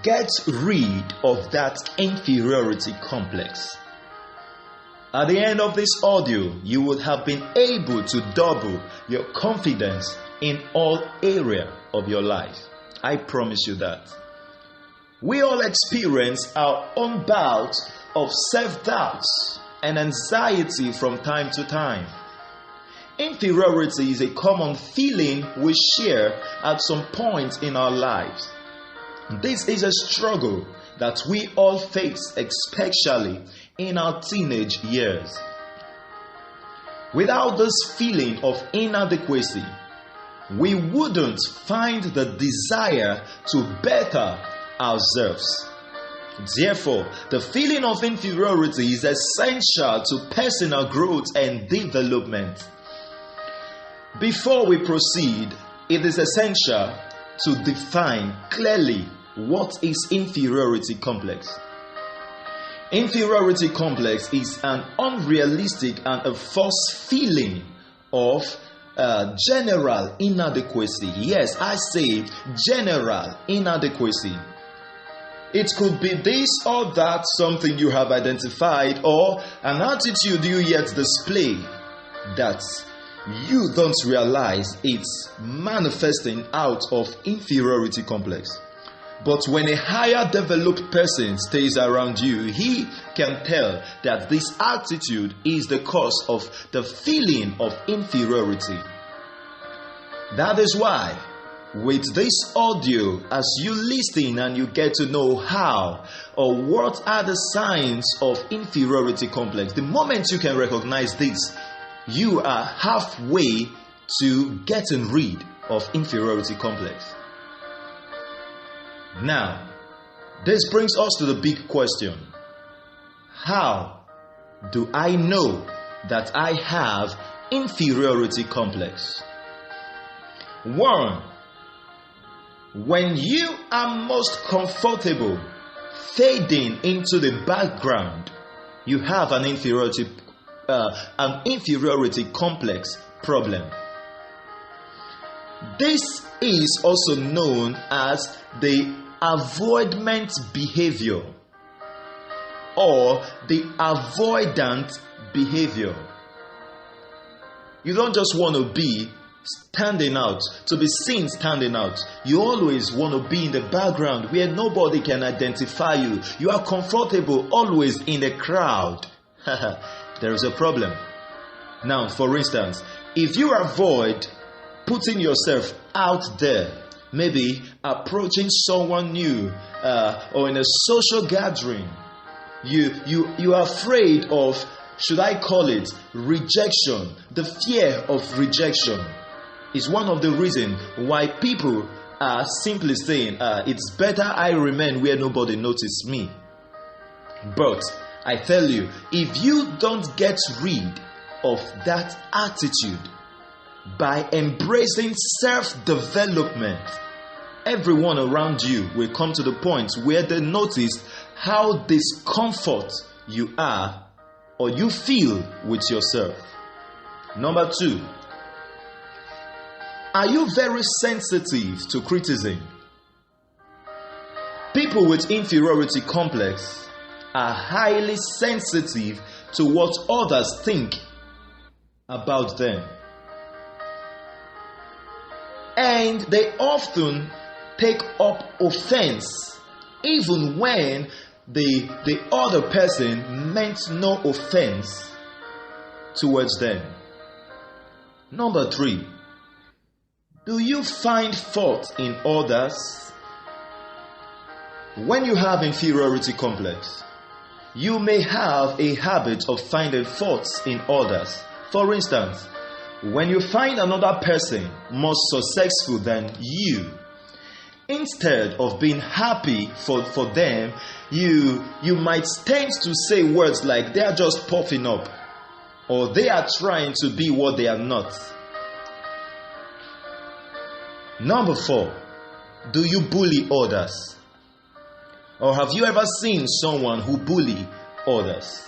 get rid of that inferiority complex. At the end of this audio, you would have been able to double your confidence in all areas of your life. I promise you that. We all experience our own bouts of self-doubts and anxiety from time to time. Inferiority is a common feeling we share at some point in our lives. This is a struggle that we all face, especially in our teenage years. Without this feeling of inadequacy, we wouldn't find the desire to better ourselves. Therefore, the feeling of inferiority is essential to personal growth and development. Before we proceed, it is essential to define clearly what is inferiority complex. Inferiority complex is an unrealistic and a false feeling of general inadequacy. Yes, I say general inadequacy. It could be this or that, something you have identified, or an attitude you yet display that you don't realize it's manifesting out of inferiority complex. But when a higher developed person stays around you, he can tell that this attitude is the cause of the feeling of inferiority. That is why, with this audio, as you listen and you get to know how or what are the signs of inferiority complex, the moment you can recognize this, you are halfway to getting rid of inferiority complex. Now, this brings us to the big question. How do I know that I have inferiority complex? 1. When you are most comfortable fading into the background, you have an inferiority complex problem. This is also known as the avoidant behavior or the avoidant behavior. You don't just want to be standing out, to be seen standing out. You always want to be in the background where nobody can identify you. You are comfortable always in the crowd. There is a problem. Now, for instance, if you avoid putting yourself out there, maybe approaching someone new or in a social gathering, you are afraid of, should I call it, rejection. The fear of rejection is one of the reasons why people are simply saying, it's better I remain where nobody notices me. But I tell you, if you don't get rid of that attitude by embracing self-development, everyone around you will come to the point where they notice how discomfort you are or you feel with yourself. Number 2, are you very sensitive to criticism? People with inferiority complex are highly sensitive to what others think about them. And they often take up offense even when the other person meant no offense towards them. Number 3, do you find fault in others? When you have inferiority complex, you may have a habit of finding faults in others. For instance, when you find another person more successful than you, instead of being happy for them, you might tend to say words like they are just puffing up or they are trying to be what they are not. Number 4, do you bully others? Or have you ever seen someone who bully others?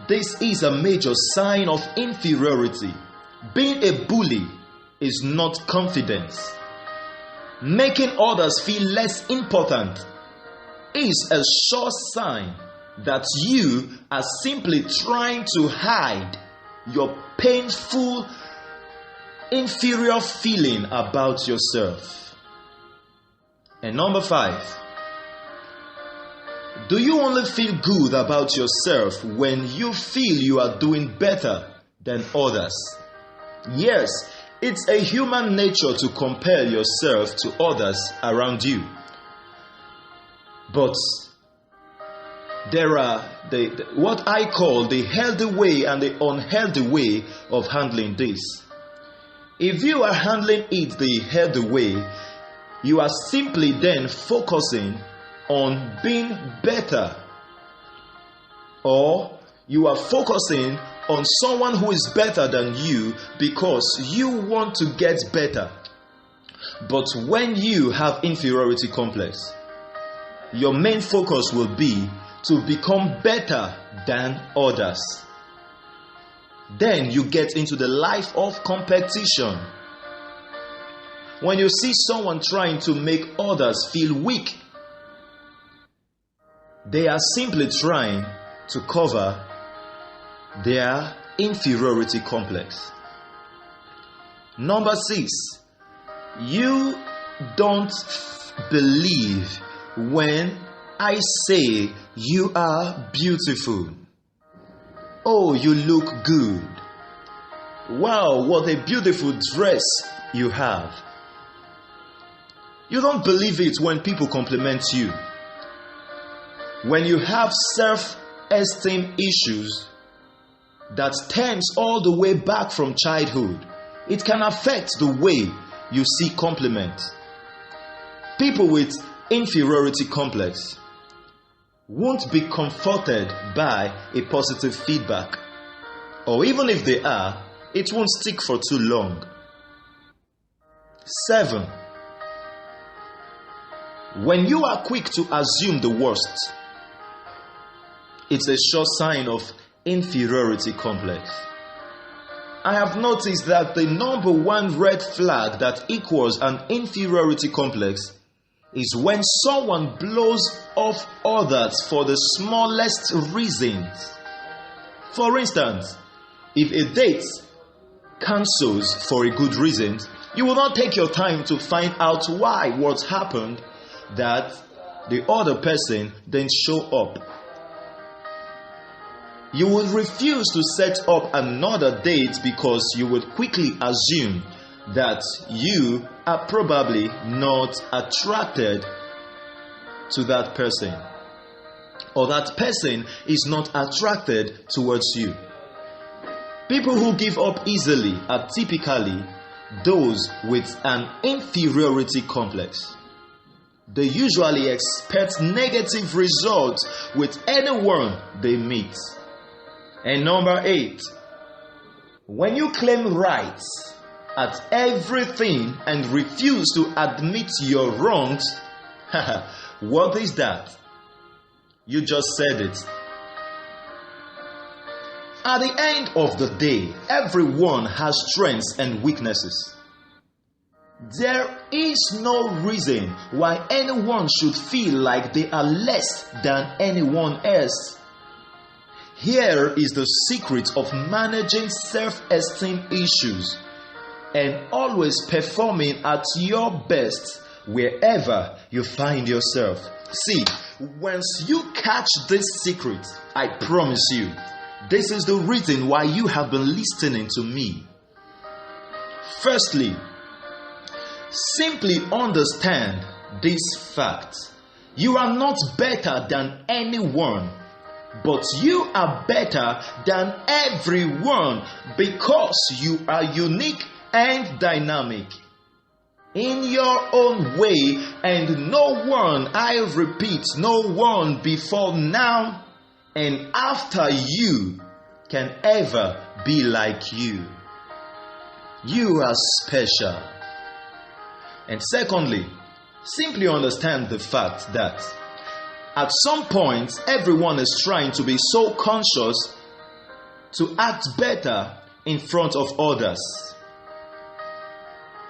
This is a major sign of inferiority. Being a bully is not confidence. making others feel less important, is a sure sign that you are simply trying to hide your painful, inferior feeling about yourself. And number 5, do you only feel good about yourself when you feel you are doing better than others? Yes, it's a human nature to compare yourself to others around you. But there are what I call the healthy way and the unhealthy way of handling this. If you are handling it the healthy way, you are simply then focusing on being better, or you are focusing on someone who is better than you because you want to get better. But when you have inferiority complex, your main focus will be to become better than others. Then you get into the life of competition. When you see someone trying to make others feel weak, they are simply trying to cover their inferiority complex. Number 6, you don't believe when I say you are beautiful. Oh, you look good. Wow, what a beautiful dress you have. You don't believe it when people compliment you. When you have self-esteem issues that stems all the way back from childhood, it can affect the way you see compliment. People with inferiority complex won't be comforted by a positive feedback, or even if they are, it won't stick for too long. 7, when you are quick to assume the worst, it's a sure sign of inferiority complex. I have noticed that the number 1 red flag that equals an inferiority complex is when someone blows off others for the smallest reasons. For instance, if a date cancels for a good reason, you will not take your time to find out why what happened that the other person didn't show up. You will refuse to set up another date because you would quickly assume that you are probably not attracted to that person, or that person is not attracted towards you. People who give up easily are typically those with an inferiority complex. They usually expect negative results with anyone they meet. And number 8, when you claim rights at everything and refuse to admit your wrongs, what is that? You just said it. At the end of the day, everyone has strengths and weaknesses. There is no reason why anyone should feel like they are less than anyone else. Here is the secret of managing self-esteem issues and always performing at your best wherever you find yourself. See, once you catch this secret, I promise you, this is the reason why you have been listening to me. Firstly, simply understand this fact. You are not better than anyone, but you are better than everyone because you are unique and dynamic in your own way, and no one, I repeat, no one before now and after you can ever be like you. You are special. And secondly, simply understand the fact that at some point, everyone is trying to be so conscious to act better in front of others.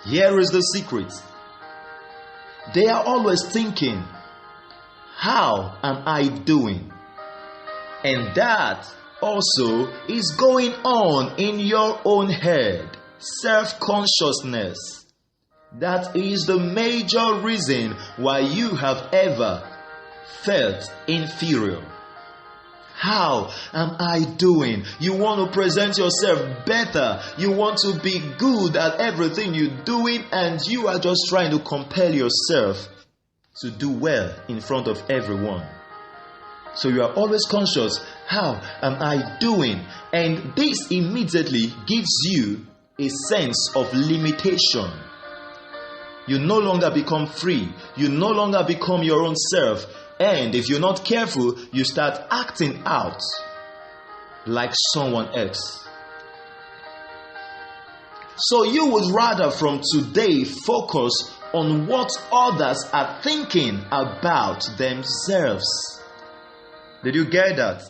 Here is the secret. They are always thinking, how am I doing? And that also is going on in your own head. Self-consciousness. That is the major reason why you have ever felt inferior. How am I doing? You want to present yourself better. You want to be good at everything you're doing, and you are just trying to compel yourself to do well in front of everyone. So you are always conscious, how am I doing? And this immediately gives you a sense of limitation. You no longer become free. You no longer become your own self. And if you're not careful, you start acting out like someone else. So you would rather from today focus on what others are thinking about themselves. Did you get that?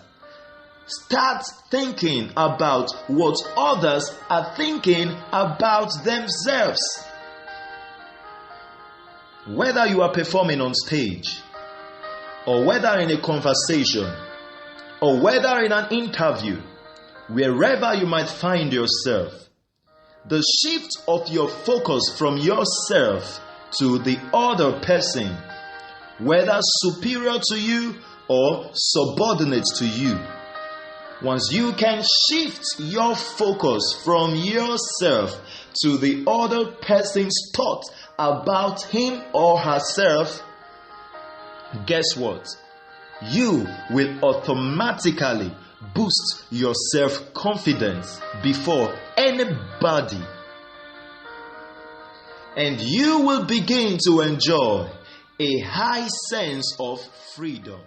Start thinking about what others are thinking about themselves. Whether you are performing on stage, or whether in a conversation, or whether in an interview, wherever you might find yourself, the shift of your focus from yourself to the other person, whether superior to you or subordinate to you, once you can shift your focus from yourself to the other person's thought about him or herself, guess what? You will automatically boost your self-confidence before anybody. And you will begin to enjoy a high sense of freedom.